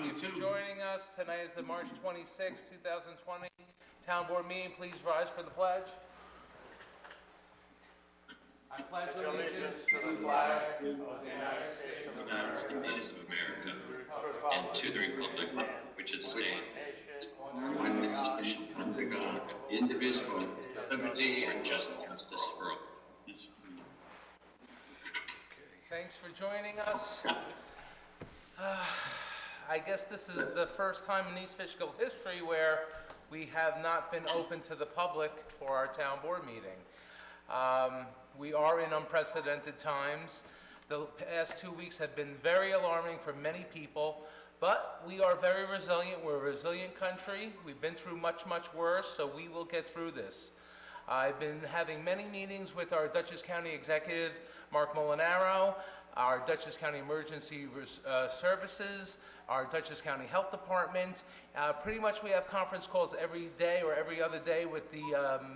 you for joining us. Tonight is the March 26, 2020 Town Board meeting. Please rise for the pledge. I pledge allegiance to the flag of the United States of America and to the republic which is stands one nation under God, indivisible, with liberty and justice for all. Thanks for joining us. I guess this is the first time in East Fishkill history where we have not been open to the public for our town board meeting. We are in unprecedented times. The past 2 weeks have been very alarming for many people, but we are very resilient. We're a resilient country. We've been through much, much worse, so we will get through this. I've been having many meetings with our Dutchess County Executive, Mark Molinaro, our Dutchess County Emergency Services, our Dutchess County Health Department. Pretty much we have conference calls every day or every other day with the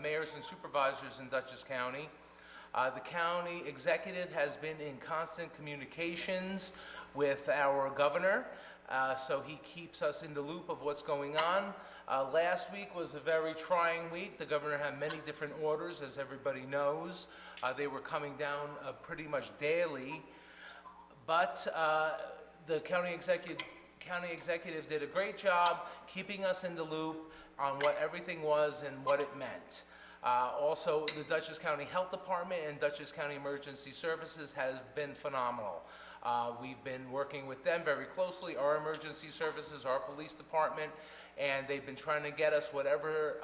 mayors and supervisors in Dutchess County. The county executive has been in constant communications with our governor, so he keeps us in the loop of what's going on. Last week was a very trying week. The governor had many different orders, as everybody knows. They were coming down pretty much daily, but the county executive did a great job keeping us in the loop on what everything was and what it meant. Also, the Dutchess County Health Department and Dutchess County Emergency Services has been phenomenal. We've been working with them very closely, our emergency services, our police department, and they've been trying to get us whatever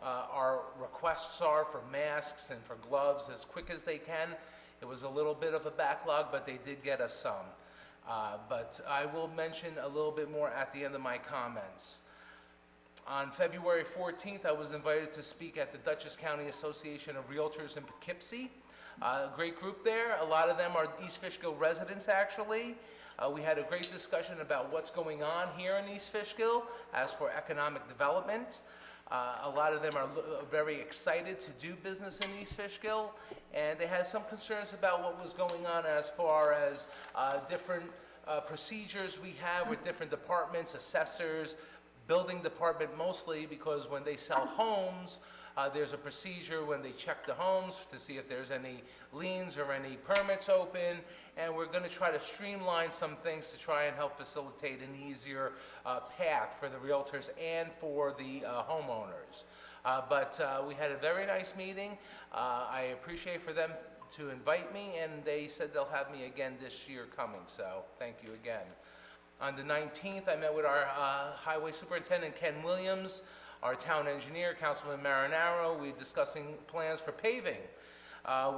our requests are for masks and for gloves as quick as they can. It was a little bit of a backlog, but they did get us some. But I will mention a little bit more at the end of my comments. On February 14th, I was invited to speak at the Dutchess County Association of Realtors in Poughkeepsie. A great group there. A lot of them are East Fishkill residents, actually. We had a great discussion about what's going on here in East Fishkill as for economic development. A lot of them are very excited to do business in East Fishkill, and they had some concerns about what was going on as far as different procedures we have with different departments, assessors, building department mostly, because when they sell homes, there's a procedure when they check the homes to see if there's any liens or any permits open, and we're going to try to streamline some things to try and help facilitate an easier path for the realtors and for the homeowners. But we had a very nice meeting. I appreciate for them to invite me, and they said they'll have me again this year coming, so thank you again. On the 19th, I met with our Highway Superintendent, Ken Williams, our town engineer, Councilman Marinaro. We're discussing plans for paving.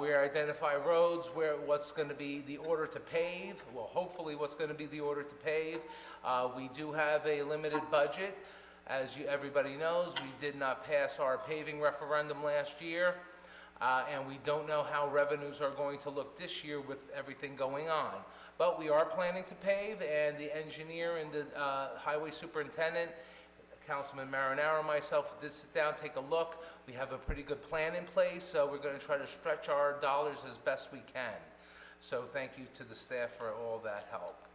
We identify roads where what's going to be the order to pave, well, hopefully what's going to be the order to pave. We do have a limited budget. As everybody knows, we did not pass our paving referendum last year, and we don't know how revenues are going to look this year with everything going on. But we are planning to pave, and the engineer and the highway superintendent, Councilman Marinaro and myself, did sit down, take a look. We have a pretty good plan in place, so we're going to try to stretch our dollars as best we can. So thank you to the staff for all that help.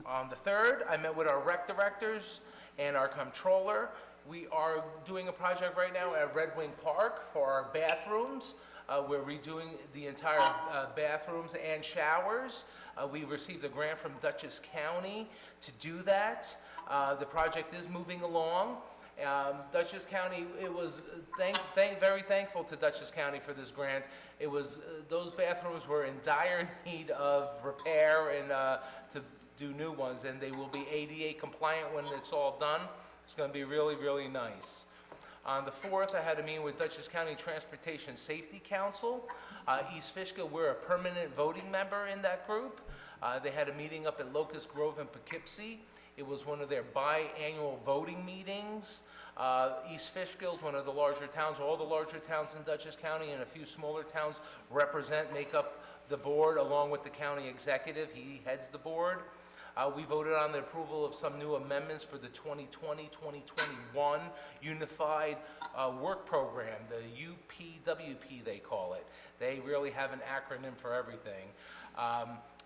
On the 3rd, I met with our rec directors and our comptroller. We are doing a project right now at Red Wing Park for our bathrooms. We're redoing the entire bathrooms and showers. We received a grant from Dutchess County to do that. The project is moving along. Dutchess County, it was very thankful to Dutchess County for this grant. It was those bathrooms were in dire need of repair and to do new ones, and they will be ADA compliant when it's all done. It's going to be really, really nice. On the 4th, I had a meeting with Dutchess County Transportation Safety Council. East Fishkill, we're a permanent voting member in that group. They had a meeting up at Locust Grove in Poughkeepsie. It was one of their biannual voting meetings. East Fishkill is one of the larger towns. All the larger towns in Dutchess County and a few smaller towns make up the board along with the county executive. He heads the board. We voted on the approval of some new amendments for the 2020-2021 Unified Work Program, the UPWP they call it. They really have an acronym for everything.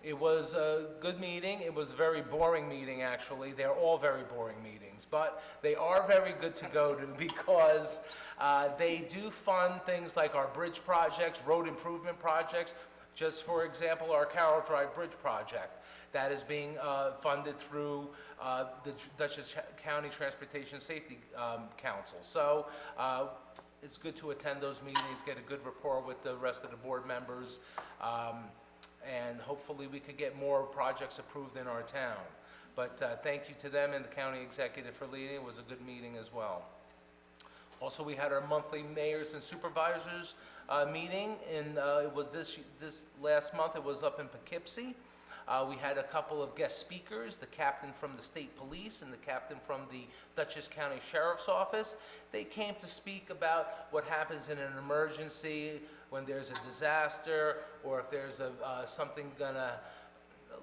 It was a good meeting. It was a very boring meeting, actually. They're all very boring meetings, but they are very good to go to because they do fund things like our bridge projects, road improvement projects. Just for example, our Carroll Drive Bridge project that is being funded through the Dutchess County Transportation Safety Council. So it's good to attend those meetings, get a good rapport with the rest of the board members, and hopefully we could get more projects approved in our town. But thank you to them and the county executive for leading. It was a good meeting as well. Also, we had our monthly mayors and supervisors meeting, and it was this last month. It was up in Poughkeepsie. We had a couple of guest speakers, the captain from the state police and the captain from the Dutchess County Sheriff's Office. They came to speak about what happens in an emergency, when there's a disaster, or if there's something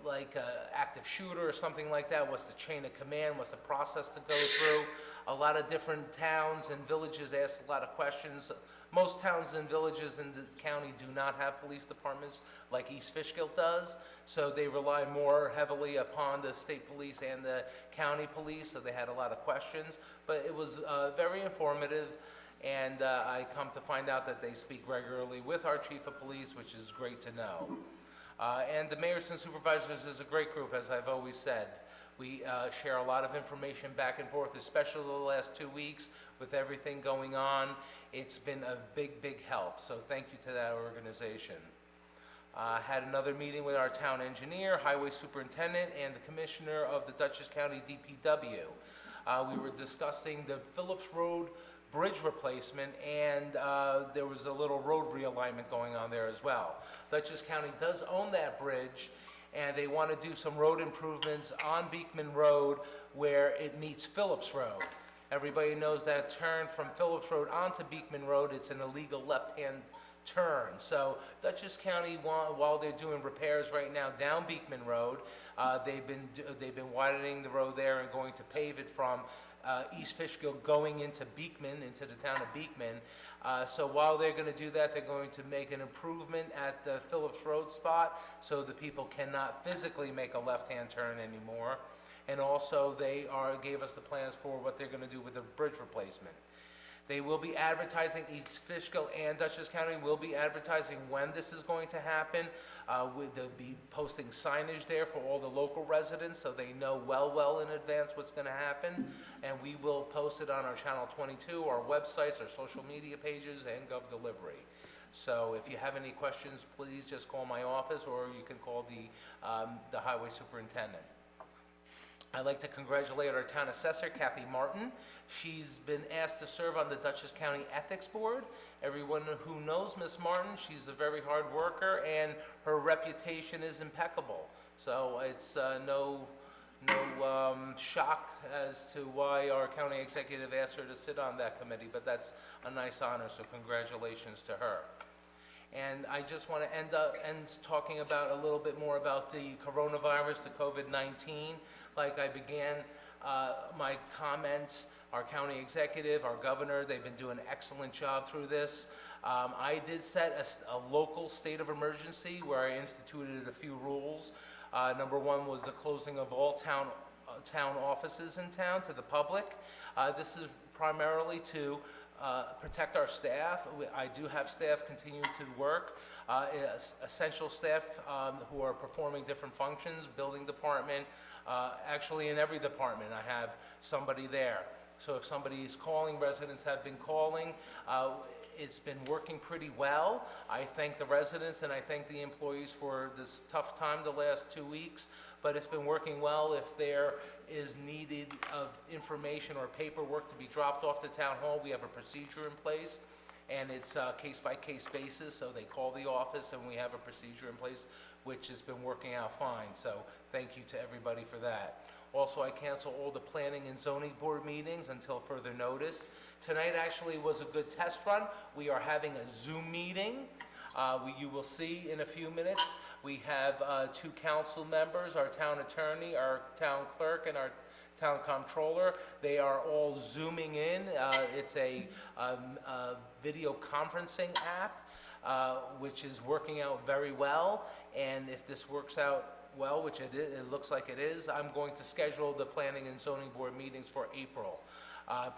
like an active shooter or something like that. What's the chain of command? What's the process to go through? A lot of different towns and villages asked a lot of questions. Most towns and villages in the county do not have police departments like East Fishkill does, so they rely more heavily upon the state police and the county police, so they had a lot of questions. But it was very informative, and I come to find out that they speak regularly with our chief of police, which is great to know. And the mayors and supervisors is a great group, as I've always said. We share a lot of information back and forth, especially the last 2 weeks with everything going on. It's been a big, big help, so thank you to that organization. Had another meeting with our town engineer, highway superintendent, and the commissioner of the Dutchess County DPW. We were discussing the Phillips Road bridge replacement, and there was a little road realignment going on there as well. Dutchess County does own that bridge, and they want to do some road improvements on Beekman Road where it meets Phillips Road. Everybody knows that turn from Phillips Road onto Beekman Road, it's an illegal left-hand turn. So Dutchess County, while they're doing repairs right now down Beekman Road, they've been widening the road there and going to pave it from East Fishkill going into Beekman, into the town of Beekman. So while they're going to do that, they're going to make an improvement at the Phillips Road spot so the people cannot physically make a left-hand turn anymore. And also they gave us the plans for what they're going to do with the bridge replacement. They will be advertising, East Fishkill and Dutchess County will be advertising when this is going to happen. They'll be posting signage there for all the local residents so they know well in advance what's going to happen. And we will post it on our Channel 22, our websites, our social media pages, and GovDelivery. So if you have any questions, please just call my office or you can call the highway superintendent. I'd like to congratulate our town assessor, Kathy Martin. She's been asked to serve on the Dutchess County Ethics Board. Everyone who knows Miss Martin, she's a very hard worker and her reputation is impeccable. So it's no shock as to why our county executive asked her to sit on that committee, but that's a nice honor, so congratulations to her. And I just want to end talking about a little bit more about the coronavirus, the COVID-19. Like I began my comments, our county executive, our governor, they've been doing an excellent job through this. I did set a local state of emergency where I instituted a few rules. Number one was the closing of all town offices in town to the public. This is primarily to protect our staff. I do have staff continue to work, essential staff who are performing different functions, building department, actually in every department I have somebody there. So if somebody is calling, residents have been calling, it's been working pretty well. I thank the residents and I thank the employees for this tough time the last 2 weeks, but it's been working well. If there is needed of information or paperwork to be dropped off to town hall, we have a procedure in place, and it's a case-by-case basis, so they call the office and we have a procedure in place, which has been working out fine, so thank you to everybody for that. Also, I cancel all the planning and zoning board meetings until further notice. Tonight actually was a good test run. We are having a Zoom meeting. You will see in a few minutes, we have 2 council members, our town attorney, our town clerk, and our town comptroller. They are all Zooming in. It's a video conferencing app, which is working out very well. And if this works out well, which it looks like it is, I'm going to schedule the Planning and Zoning Board meetings for April.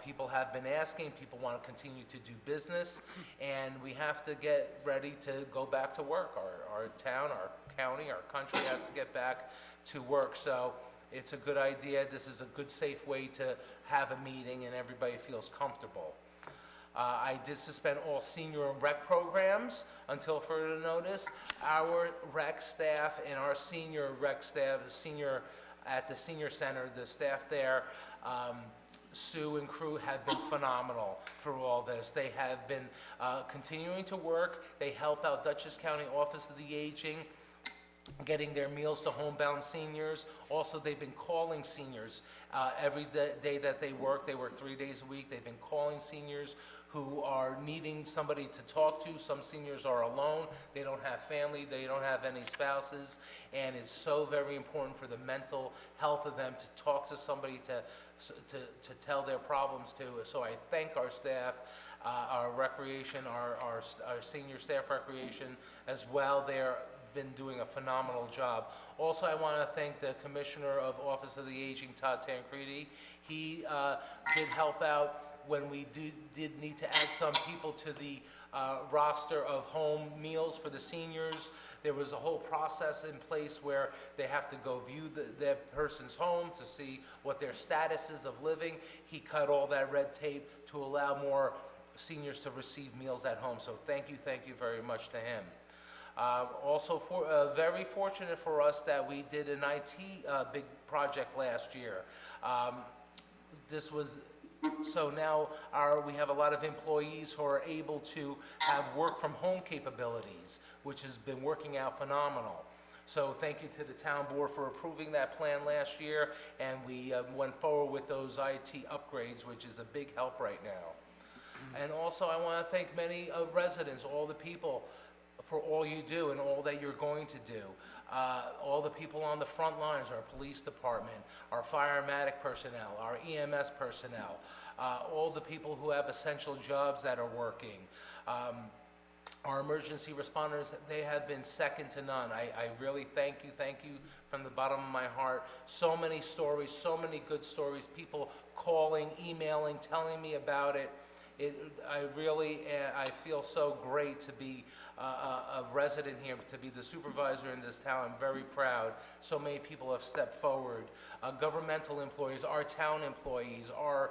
People have been asking, people want to continue to do business, and we have to get ready to go back to work. Our town, our county, our country has to get back to work. So it's a good idea. This is a good, safe way to have a meeting and everybody feels comfortable. I did suspend all senior and rec programs until further notice. Our rec staff and our senior rec staff, at the senior center, the staff there, Sue and crew have been phenomenal through all this. They have been continuing to work. They help out Dutchess County Office of the Aging, getting their meals to homebound seniors. Also, they've been calling seniors every day that they work. They work 3 days a week. They've been calling seniors who are needing somebody to talk to. Some seniors are alone. They don't have family. They don't have any spouses. And it's so very important for the mental health of them to talk to somebody to tell their problems to. So I thank our staff, our recreation, our senior staff recreation as well. They're been doing a phenomenal job. Also, I want to thank the Commissioner of Office of the Aging, Todd Tancredi. He did help out when we did need to add some people to the roster of home meals for the seniors. There was a whole process in place where they have to go view their person's home to see what their status is of living. He cut all that red tape to allow more seniors to receive meals at home. So thank you very much to him. Also, very fortunate for us that we did an IT big project last year. This was, so now we have a lot of employees who are able to have work from home capabilities, which has been working out phenomenal. So thank you to the town board for approving that plan last year, and we went forward with those IT upgrades, which is a big help right now. And also, I want to thank many residents, all the people, for all you do and all that you're going to do. All the people on the front lines, our police department, our fire and medic personnel, our EMS personnel, all the people who have essential jobs that are working. Our emergency responders, they have been second to none. I really thank you from the bottom of my heart. So many stories, so many good stories, people calling, emailing, telling me about it. I feel so great to be a resident here, to be the supervisor in this town. I'm very proud. So many people have stepped forward. Governmental employees, our town employees, our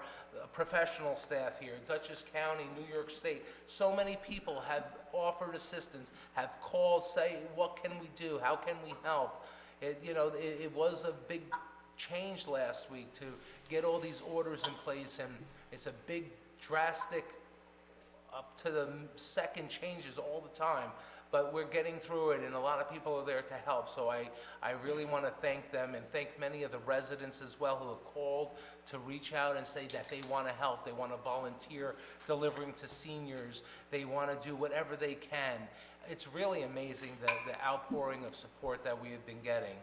professional staff here, Dutchess County, New York State. So many people have offered assistance, have called, say, what can we do? How can we help? It was a big change last week to get all these orders in place, and it's a big drastic up to the second changes all the time, but we're getting through it, and a lot of people are there to help. So I really want to thank them and thank many of the residents as well who have called to reach out and say that they want to help, they want to volunteer delivering to seniors, they want to do whatever they can. It's really amazing the outpouring of support that we have been getting.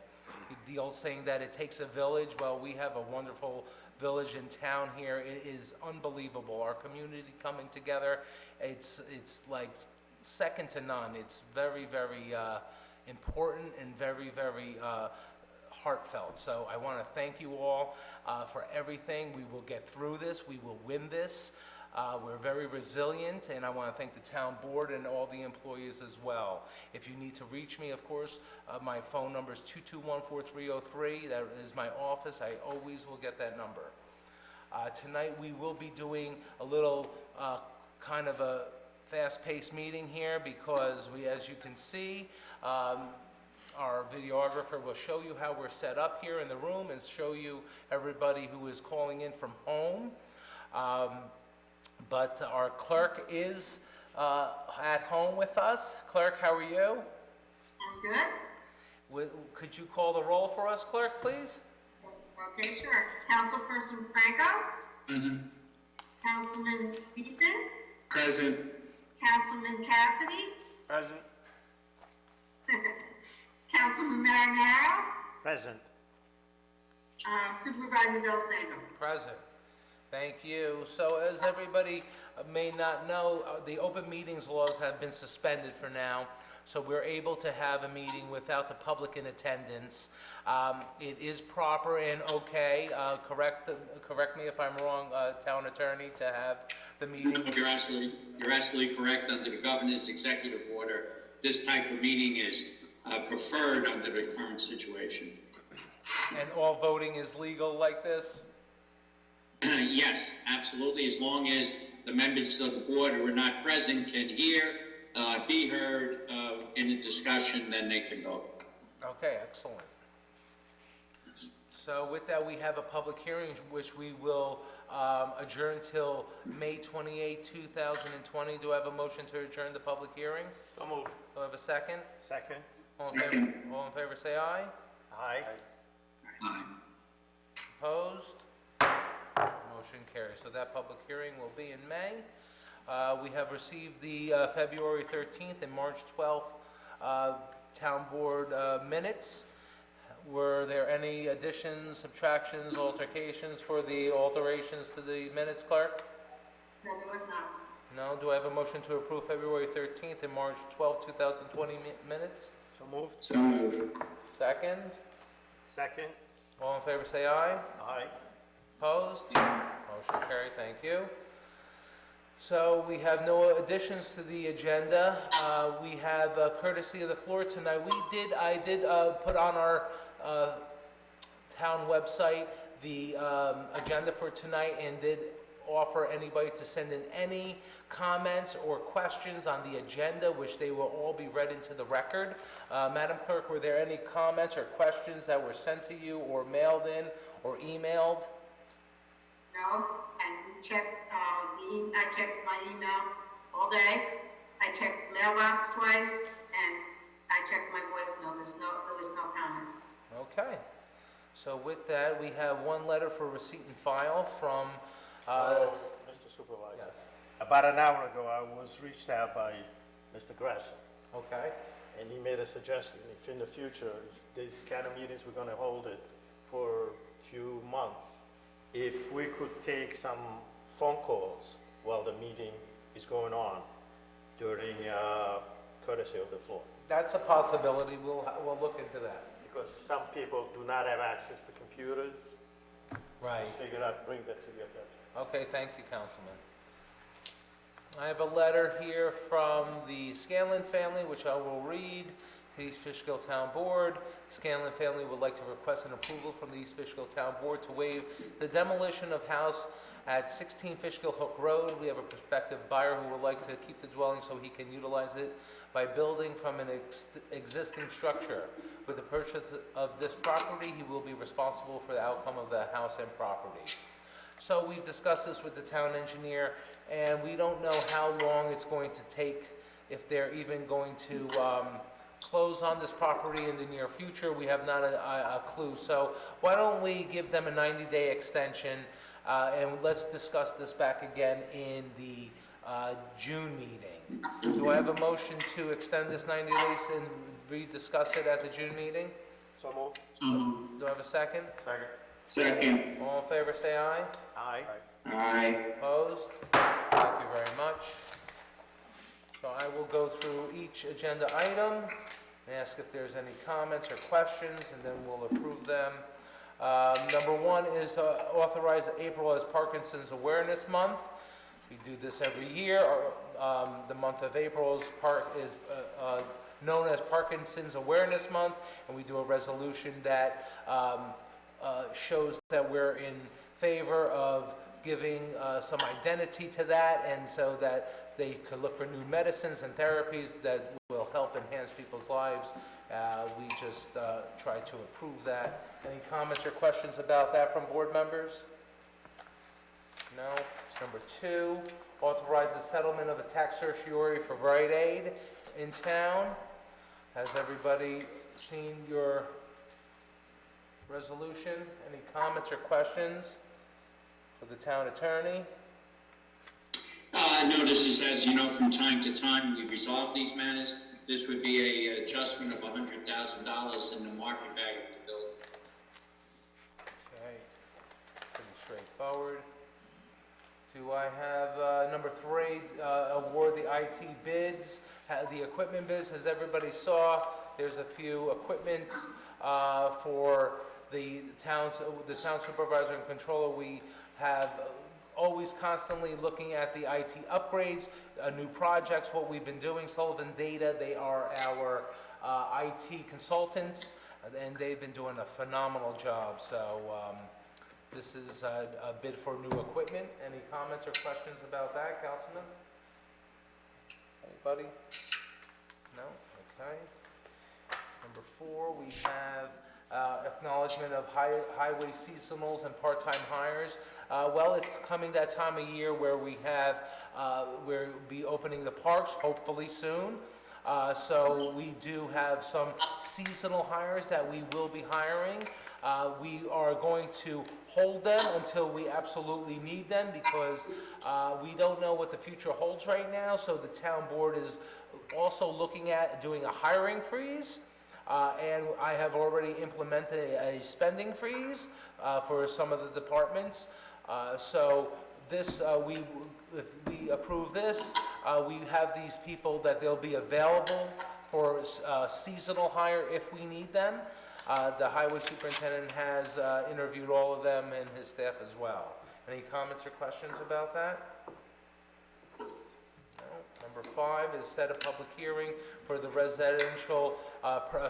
The old saying that it takes a village, well, we have a wonderful village in town here. It is unbelievable. Our community coming together, it's like second to none. It's very, very important and very, very heartfelt. So I want to thank you all for everything. We will get through this. We will win this. We're very resilient, and I want to thank the town board and all the employees as well. If you need to reach me, of course, my phone number is 221-4303. That is my office. I always will get that number. Tonight we will be doing a little kind of a fast-paced meeting here because as you can see, our videographer will show you how we're set up here in the room and show you everybody who is calling in from home. But our clerk is at home with us. Clerk, how are you? I'm good. Could you call the roll for us, clerk, please? Okay, sure. Councilperson Franco? Present. Councilman Beeson? Present. Councilman Cassidy? Present. Marinaro. Present. Supervisor Del Santo. Present. Thank you. So as everybody may not know, the open meetings laws have been suspended for now, so we're able to have a meeting without the public in attendance. It is proper and okay, correct me if I'm wrong, Town Attorney, to have the meeting. You're absolutely correct. Under the governor's executive order, this type of meeting is preferred under the current situation. And all voting is legal like this? Yes, absolutely, as long as the members of the board who are not present can hear, be heard in a discussion, then they can vote. Okay, excellent. So with that, we have a public hearing, which we will adjourn till May 28, 2020. Do I have a motion to adjourn the public hearing? So moved. Do I have a second? Second. Second. All in favor, say aye. Aye. Aye. Opposed? Motion carries. So that public hearing will be in May. We have received the February 13th and March 12th Town Board minutes. Were there any additions, subtractions, altercations for the alterations to the minutes, clerk? No, there was not. No. Do I have a motion to approve February 13th and March 12th, 2020 minutes? So moved. So moved. Second? Second. All in favor, say aye. Aye. Opposed? Motion carried, thank you. So we have no additions to the agenda. We have courtesy of the floor tonight. I did put on our town website the agenda for tonight and did offer anybody to send in any comments or questions on the agenda, which they will all be read into the record. Madam Clerk, were there any comments or questions that were sent to you or mailed in or emailed? No, and we checked, I checked my email all day. I checked mailbox twice, and I checked my voicemail. There was no comments. Okay. So with that, we have one letter for receipt and file from, Mr. Supervisor. yes, About an hour ago, I was reached out by Mr. Gresham, okay, and he made a suggestion. If in the future, if these kind of meetings, we're gonna hold it for a few months, if we could take some phone calls while the meeting is going on during courtesy of the floor. that's a possibility, we'll look into that. Because some people do not have access to computers. Right. Figured I'd bring that to your attention. Okay, thank you, Councilman. I have a letter here from the Scanlon family, which I will read. To the East Fishkill Town Board. Scanlon family would like to request an approval from the East Fishkill Town Board to waive the demolition of house at 16 Fishkill Hook Road. We have a prospective buyer who would like to keep the dwelling so he can utilize it by building from an existing structure. With the purchase of this property, he will be responsible for the outcome of the house and property. So we've discussed this with the town engineer, and we don't know how long it's going to take, if they're even going to close on this property in the near future. We have not a clue. So why don't we give them a 90-day extension, and let's discuss this back again in the June meeting. Do I have a motion to extend this 90 days and rediscuss it at the June meeting? So moved. Do I have a second? Second. Second. All in favor, say aye. Aye. Aye. Opposed? Thank you very much. So I will go through each agenda item and ask if there's any comments or questions, and then we'll approve them. Number one is authorize April as Parkinson's Awareness Month. We do this every year. The month of April is known as Parkinson's Awareness Month, and we do a resolution that shows that we're in favor of giving some identity to that, and so that they could look for new medicines and therapies that will help enhance people's lives. We just try to approve that. Any comments or questions about that from board members? No. Number two, authorize the settlement of a tax certiorari for Rite Aid in town. Has everybody seen your resolution? Any comments or questions for the town attorney? Notices, as you know, from time to time, we resolve these matters. This would be a adjustment of $100,000 in the market value of the building. Okay, pretty straightforward. Do I have, number 3, award the IT bids, the equipment bids, as everybody saw, there's a few equipment, for the town supervisor and controller. We have always constantly looking at the IT upgrades, new projects, what we've been doing. Sullivan Data, they are our IT consultants, and they've been doing a phenomenal job. So this is a bid for new equipment. Any comments or questions about that, Councilman? Anybody? No? Okay. Number 4, we have acknowledgement of highway seasonals and part-time hires. Well, it's coming that time of year where we'll be opening the parks, hopefully soon. So we do have some seasonal hires that we will be hiring. We are going to hold them until we absolutely need them, because we don't know what the future holds right now. So the town board is also looking at doing a hiring freeze. And I have already implemented a spending freeze for some of the departments. So this, if we approve this, we have these people that they'll be available for seasonal hire if we need them. The highway superintendent has interviewed all of them and his staff as well. Any comments or questions about that? Number 5 is set a public hearing for the residential,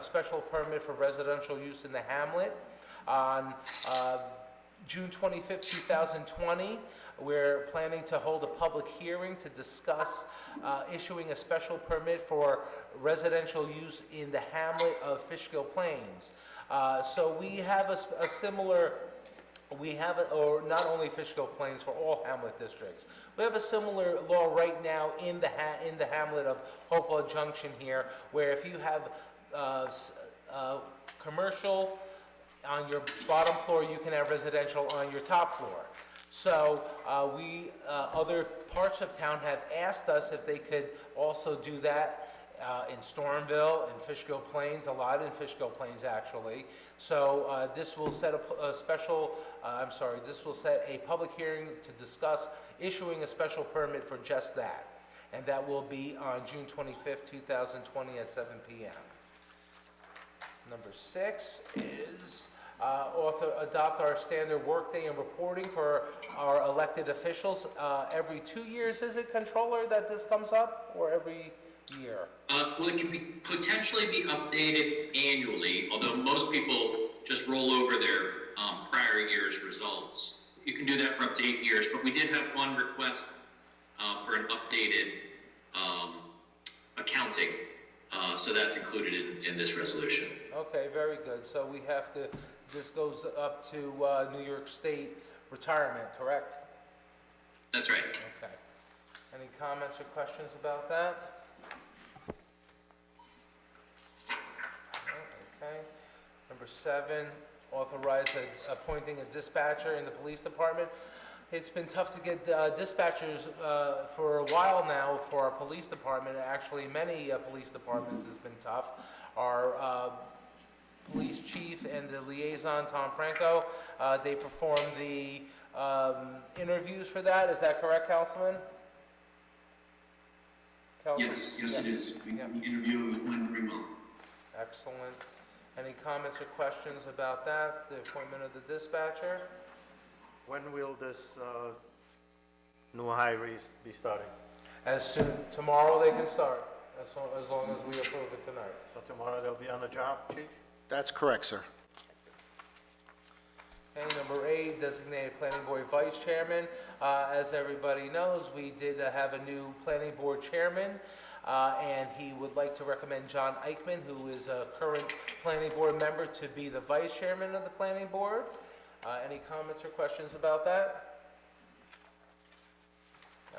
special permit for residential use in the hamlet on June 25th, 2020. We're planning to hold a public hearing to discuss issuing a special permit for residential use in the hamlet of Fishkill Plains. So we have a similar, or not only Fishkill Plains, for all hamlet districts. We have a similar law right now in the hamlet of Hopewell Junction here, where if you have commercial on your bottom floor, you can have residential on your top floor. So other parts of town have asked us if they could also do that in Stormville, in Fishkill Plains, a lot in Fishkill Plains actually. So this will set this will set a public hearing to discuss issuing a special permit for just that. And that will be on June 25th, 2020 at 7 p.m. Number 6 is adopt our standard workday and reporting for our elected officials. Every 2 years, is it, Controller, that this comes up, or every year? Well, it can potentially be updated annually, although most people just roll over their prior year's results. You can do that for up to 8 years, but we did have one request for an updated accounting, so that's included in this resolution. Okay, very good. So we have to, this goes up to New York State retirement, correct? That's right. Okay. Any comments or questions about that? No? Okay. Number 7, authorize appointing a dispatcher in the police department. It's been tough to get dispatchers for a while now for our police department. Actually, many police departments has been tough. Our police chief and the liaison, Tom Franco, they performed the interviews for that. Is that correct, Councilman? Yes, it is. We interview went very well. Excellent. Any comments or questions about that, the appointment of the dispatcher? When will this new hires be starting? As soon, tomorrow they can start, as long as we approve it tonight. So tomorrow they'll be on the job, chief? That's correct, sir. Okay, number 8, designated planning board vice chairman. As everybody knows, we did have a new planning board chairman, and he would like to recommend John Eichman, who is a current planning board member, to be the vice chairman of the planning board. Any comments or questions about that?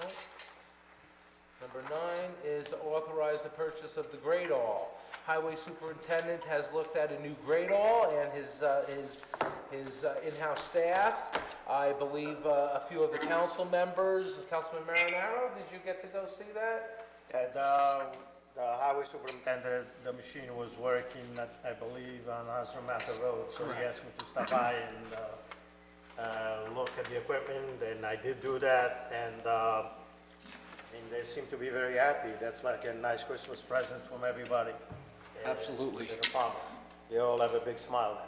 No? Number 9 is to authorize the purchase of the grade all. Highway superintendent has looked at a new grade all, and his in-house staff. I believe a few of the council members, Councilman Marinaro, did you get to go see that? And the highway superintendent, the machine was working, I believe, on Azamata Road, so he asked me to stop by and look at the equipment, and I did do that, and they seem to be very happy. That's like a nice Christmas present from everybody. Absolutely. To the farmers. They all have a big smile now.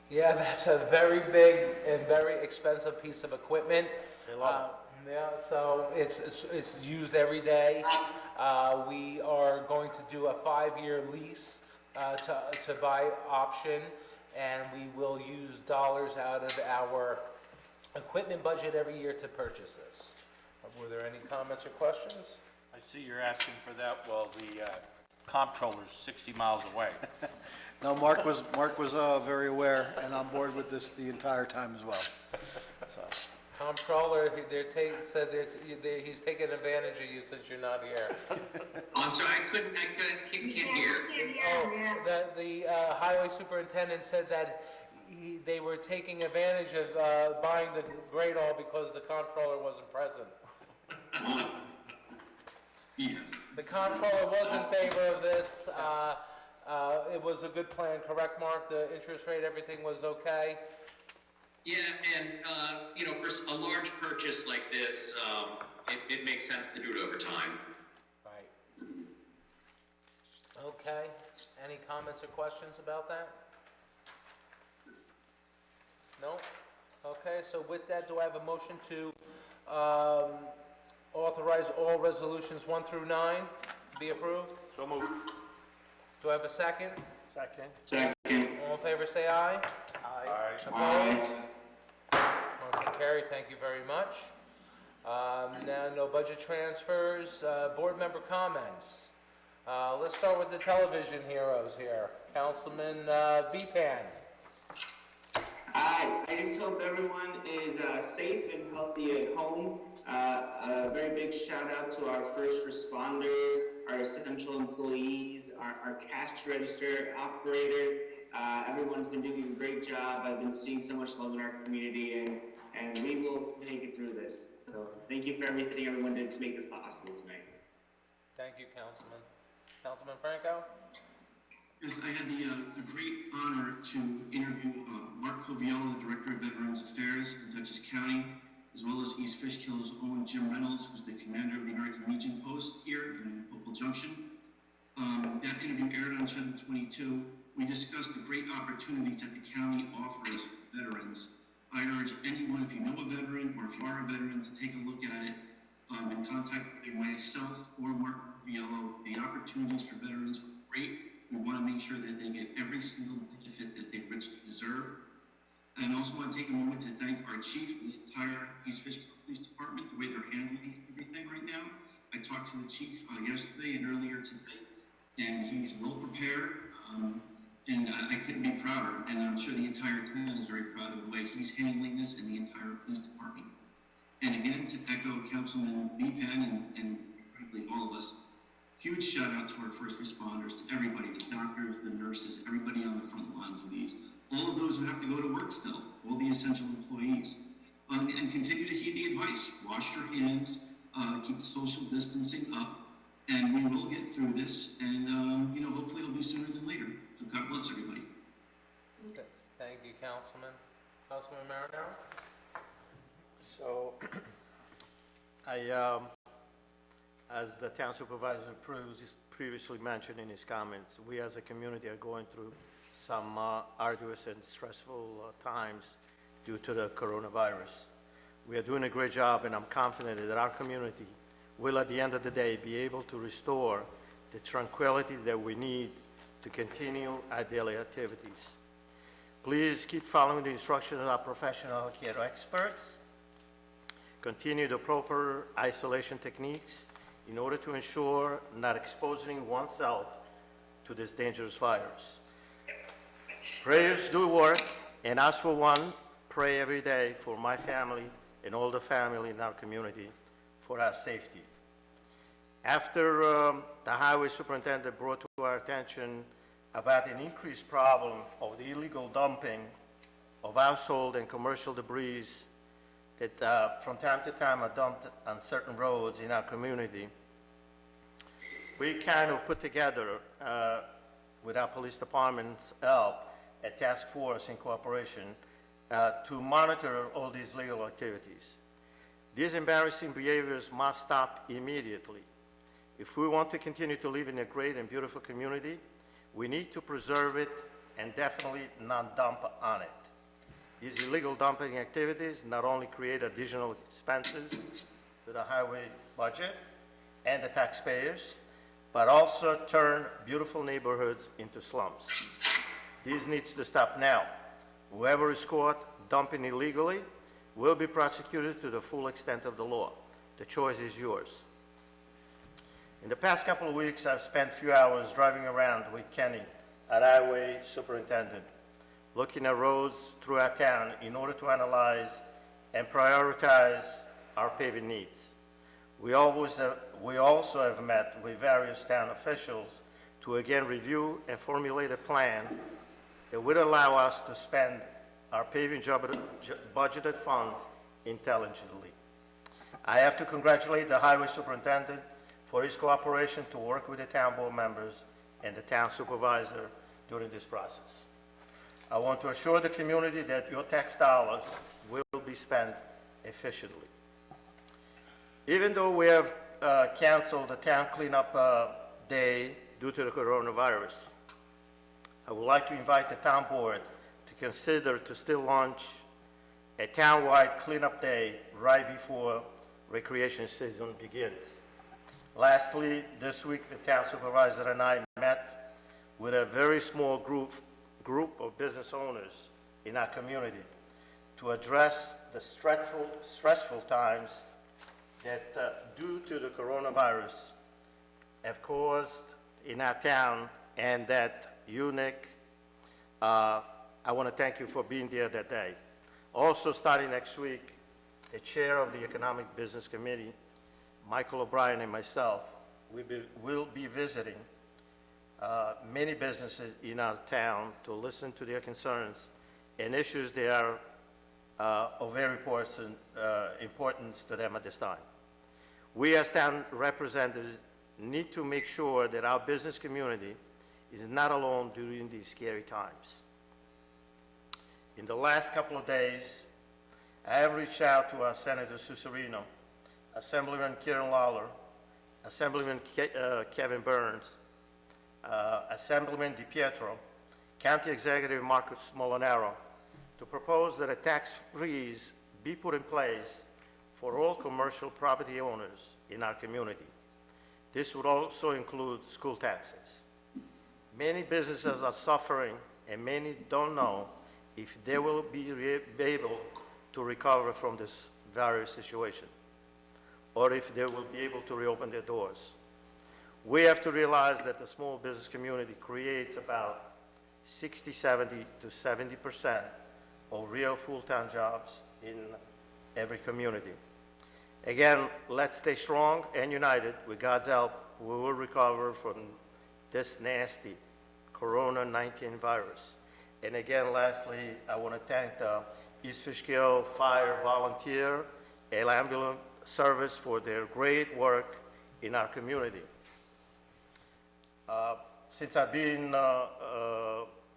Yeah, that's a very big and very expensive piece of equipment. They love Yeah, so it's used every day. We are going to do a 5-year lease to buy option, and we will use dollars out of our equipment budget every year to purchase this. Were there any comments or questions? I see you're asking for that, well, the comptroller's 60 miles away. No, Mark was very aware and on board with this the entire time as well. So, Comptroller, said he's taking advantage of you since you're not here. I'm sorry, can't hear. Yeah. The highway superintendent said that they were taking advantage of buying the grade all because the comptroller wasn't present. Yeah. The comptroller was in favor of this. It was a good plan, correct, Mark? The interest rate, everything was okay? Yeah, and, for a large purchase like this, it makes sense to do it over time. Right. Okay. Any comments or questions about that? No? Okay, so with that, do I have a motion to authorize all resolutions 1 through 9 to be approved? So moved. Do I have a second? Second. Second. All in favor, say aye. Aye. Opposed? Motion carried, thank you very much. Now, no budget transfers, board member comments. Let's start with the television heroes here. Councilman Bepan. I just hope everyone is safe and healthy at home. A very big shout out to our first responders, our essential employees, our cash register operators. Everyone's been doing a great job. I've been seeing so much love in our community, and we will make it through this. So thank you for everything everyone did to make this possible tonight. Thank you, Councilman. Councilman Franco? Yes, I had the great honor to interview Mark Coviello, the Director of Veterans Affairs in Dutchess County, as well as East Fishkill's own Jim Reynolds, who's the commander of the American Legion Post here in Hopewell Junction. That interview aired on Channel 22. We discussed the great opportunities that the county offers veterans. I urge anyone, if you know a veteran or if you are a veteran, to take a look at it and contact myself or Mark Coviello. The opportunities for veterans are great. We want to make sure that they get every single benefit that they richly deserve. And I also want to take a moment to thank our chief and the entire East Fishkill Police Department, the way they're handling everything right now. I talked to the chief yesterday and earlier today, and he's well prepared, and I couldn't be prouder. And I'm sure the entire town is very proud of the way he's handling this and the entire police department. And again, to echo Councilman Bepan and frankly all of us, huge shout out to our first responders, to everybody, the doctors, the nurses, everybody on the front lines of these. All of those who have to go to work still, all the essential employees. And continue to heed the advice. Wash your hands, keep the social distancing up, and we will get through this. And, hopefully it'll be sooner than later. So God bless everybody. Okay. Thank you, Councilman. Councilman Marinaro? So, as the town supervisor previously mentioned in his comments, we as a community are going through some arduous and stressful times due to the coronavirus. We are doing a great job, and I'm confident that our community will, at the end of the day, be able to restore the tranquility that we need to continue our daily activities. Please keep following the instructions of our professional care experts. Continue the proper isolation techniques in order to ensure not exposing oneself to this dangerous virus. Prayers do work, and as for one, pray every day for my family and all the family in our community for our safety. After the highway superintendent brought to our attention about an increased problem of the illegal dumping of household and commercial debris that from time to time are dumped on certain roads in our community, we kind of put together, with our police department's help, a task force in cooperation to monitor all these legal activities. These embarrassing behaviors must stop immediately. If we want to continue to live in a great and beautiful community, we need to preserve it and definitely not dump on it. These illegal dumping activities not only create additional expenses to the highway budget and the taxpayers, but also turn beautiful neighborhoods into slums. This needs to stop now. Whoever is caught dumping illegally will be prosecuted to the full extent of the law. The choice is yours. In the past couple of weeks, I've spent a few hours driving around with Kenny, our highway superintendent, looking at roads throughout town in order to analyze and prioritize our paving needs. We also have met with various town officials to again review and formulate a plan that would allow us to spend our paving budgeted funds intelligently. I have to congratulate the highway superintendent for his cooperation to work with the town board members and the town supervisor during this process. I want to assure the community that your tax dollars will be spent efficiently. Even though we have canceled the town cleanup day due to the coronavirus, I would like to invite the town board to consider to still launch a townwide cleanup day right before recreation season begins. Lastly, this week, the town supervisor and I met with a very small group of business owners in our community to address the stressful times that, due to the coronavirus, have caused in our town, and that you, Nick, I want to thank you for being there that day. Also, starting next week, the chair of the Economic Business Committee, Michael O'Brien, and myself will be visiting many businesses in our town to listen to their concerns and issues that are of very importance to them at this time. We as town representatives need to make sure that our business community is not alone during these scary times. In the last couple of days, I have reached out to our Senator Susurino, Assemblyman Kieran Lawler, Assemblyman Kevin Burns, Assemblyman DiPietro, County Executive Marcus Molinaro, to propose that a tax freeze be put in place for all commercial property owners in our community. This would also include school taxes. Many businesses are suffering, and many don't know if they will be able to recover from this virus situation, or if they will be able to reopen their doors. We have to realize that the small business community creates about 60, 70 to 70% of real full-time jobs in every community. Again, let's stay strong and united. With God's help, we will recover from this nasty Corona-19 virus. And again, lastly, I want to thank the East Fishkill Fire Volunteer and Ambulance Service for their great work in our community. Since I've been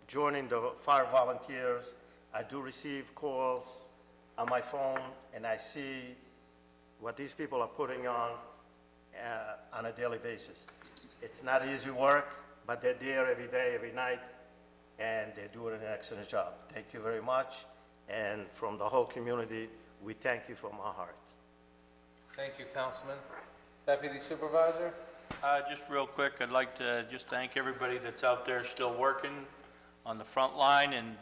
joining the fire volunteers, I do receive calls on my phone, and I see what these people are putting on a daily basis. It's not easy work, but they're there every day, every night, and they're doing an excellent job. Thank you very much, and from the whole community, we thank you from our hearts. Thank you, Councilman. Deputy Supervisor? Just real quick, I'd like to just thank everybody that's out there still working on the front line, and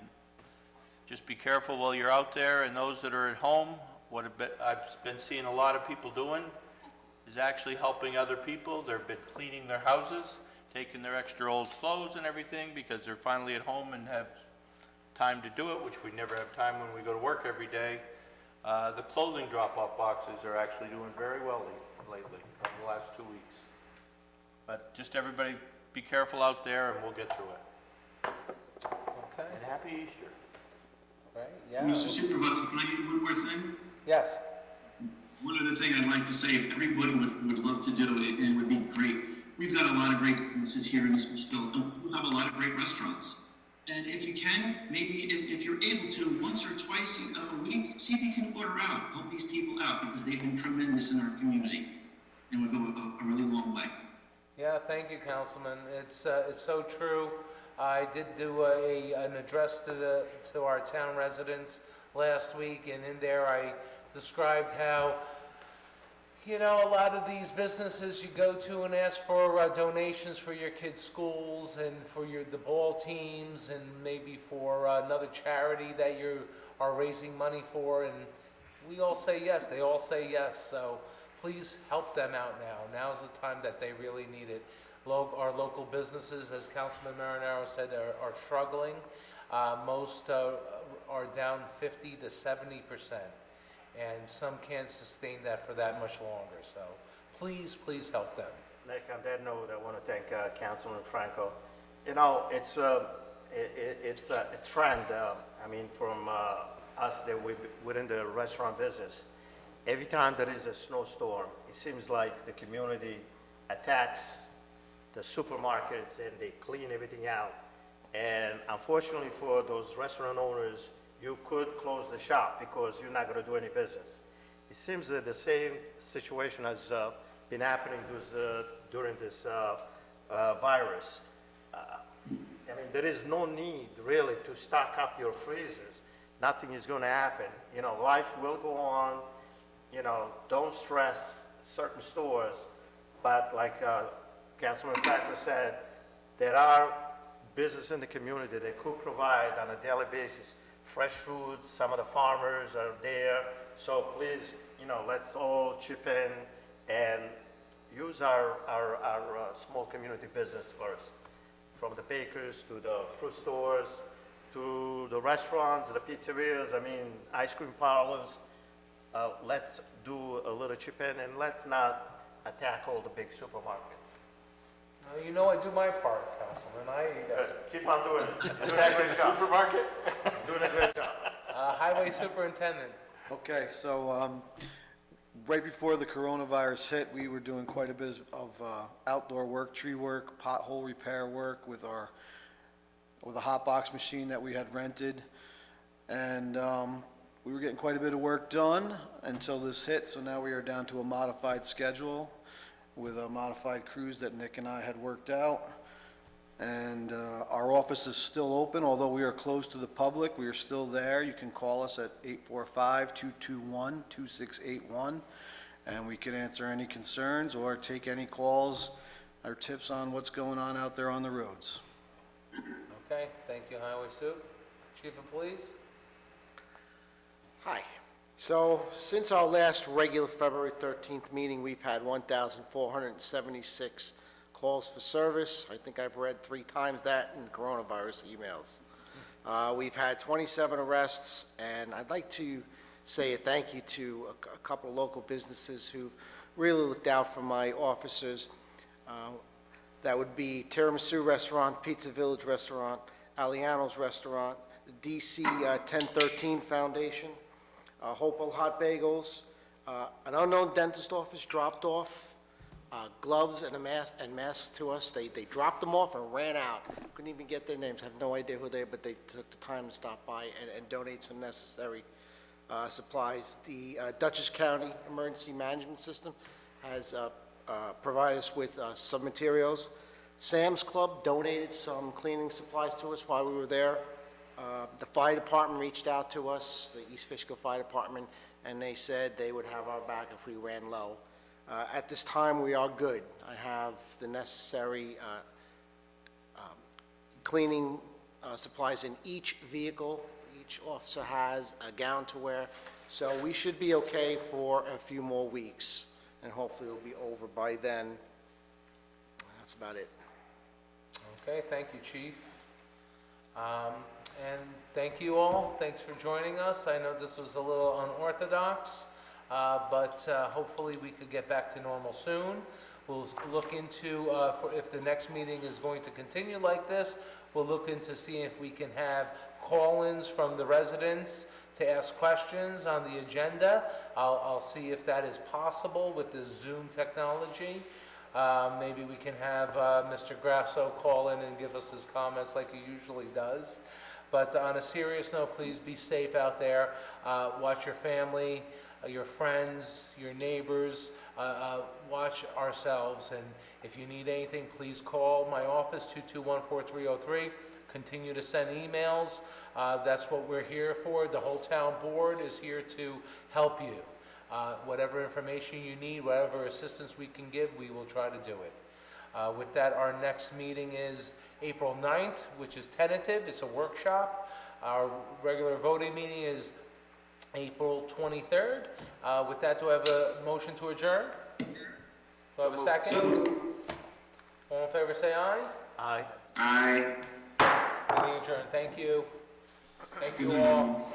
just be careful while you're out there, and those that are at home, what I've been seeing a lot of people doing is actually helping other people. They've been cleaning their houses, taking their extra old clothes and everything because they're finally at home and have time to do it, which we never have time when we go to work every day. The clothing drop-off boxes are actually doing very well lately, over the last 2 weeks. But just everybody be careful out there, and we'll get through it. Okay. And happy Easter. Right, yeah. Mr. Supervisor, can I add one more thing? Yes. One other thing I'd like to say, if everybody would love to do it, it would be great. we've got a lot of great businesses here in East Fishkill, and we have a lot of great restaurants. And if you can, maybe if you're able to, once or twice a week, see if you can order out, help these people out, because they've been tremendous in our community, and would go a really long way. Yeah, thank you, Councilman. It's so true. I did do an address to our town residents last week, and in there I described how, you know, a lot of these businesses you go to and ask for donations for your kids' schools and for the ball teams and maybe for another charity that you are raising money for, and we all say yes. They all say yes. So please help them out now. Now's the time that they really need it. Our local businesses, as Councilman Marinaro said, are struggling. Most are down 50 to 70%. And some can't sustain that for that much longer. So please help them. Nick, on that note, I want to thank Councilman Franco. You know, it's a trend, I mean, from us that within the restaurant business. Every time there is a snowstorm, it seems like the community attacks the supermarkets and they clean everything out. And unfortunately for those restaurant owners, you could close the shop because you're not going to do any business. It seems that the same situation has been happening during this virus. I mean, there is no need really to stock up your freezers. Nothing is going to happen. You know, life will go on. You know, don't stress certain stores. But like Councilman Franco said, there are businesses in the community that could provide on a daily basis fresh foods. Some of the farmers are there. So please, you know, let's all chip in and use our small community business first. From the bakers to the fruit stores, to the restaurants, the pizzerias, I mean, ice cream parlors. Let's do a little chip in and let's not attack all the big supermarkets. You know I do my part, Councilman. Keep on doing it. You're doing a great job. Supermarket? Doing a great job. Highway Superintendent. Okay, so right before the coronavirus hit, we were doing quite a bit of outdoor work, tree work, pothole repair work with a hot box machine that we had rented. And we were getting quite a bit of work done until this hit, so now we are down to a modified schedule with a modified crews that Nick and I had worked out. And our office is still open, although we are closed to the public. We are still there. You can call us at 845-221-2681, and we can answer any concerns or take any calls or tips on what's going on out there on the roads. Okay, thank you, Highway Sup. Chief of Police? Hi. So, since our last regular February 13th meeting, we've had 1,476 calls for service. I think I've read 3 times that in coronavirus emails. We've had 27 arrests, and I'd like to say a thank you to a couple of local businesses who really looked out for my officers. That would be Tiramisu Restaurant, Pizza Village Restaurant, Aliano's Restaurant, the DC 1013 Foundation, Hopewell Hot Bagels, an unknown dentist office dropped off gloves and masks to us. They dropped them off and ran out. Couldn't even get their names. Have no idea who they are, but they took the time to stop by and donate some necessary supplies. The Dutchess County Emergency Management System has provided us with some materials. Sam's Club donated some cleaning supplies to us while we were there. The fire department reached out to us, the East Fishkill Fire Department, and they said they would have our back if we ran low. At this time, we are good. I have the necessary cleaning supplies in each vehicle. Each officer has a gown to wear, so we should be okay for a few more weeks, and hopefully it'll be over by then. That's about it. Okay, thank you, Chief. And thank you all. Thanks for joining us. I know this was a little unorthodox, but hopefully we could get back to normal soon. We'll look into, if the next meeting is going to continue like this, we'll look into seeing if we can have call-ins from the residents to ask questions on the agenda. I'll see if that is possible with the Zoom technology. Maybe we can have Mr. Grasso call in and give us his comments like he usually does. But on a serious note, please be safe out there. Watch your family, your friends, your neighbors. Watch ourselves. And if you need anything, please call my office, 221-4303. Continue to send emails. That's what we're here for. The whole town board is here to help you. Whatever information you need, whatever assistance we can give, we will try to do it. With that, our next meeting is April 9th, which is tentative. It's a workshop. Our regular voting meeting is April 23rd. With that, do I have a motion to adjourn? Do I have a second? All in favor, say aye. Aye. Aye. Meeting adjourned. Thank you. Thank you all.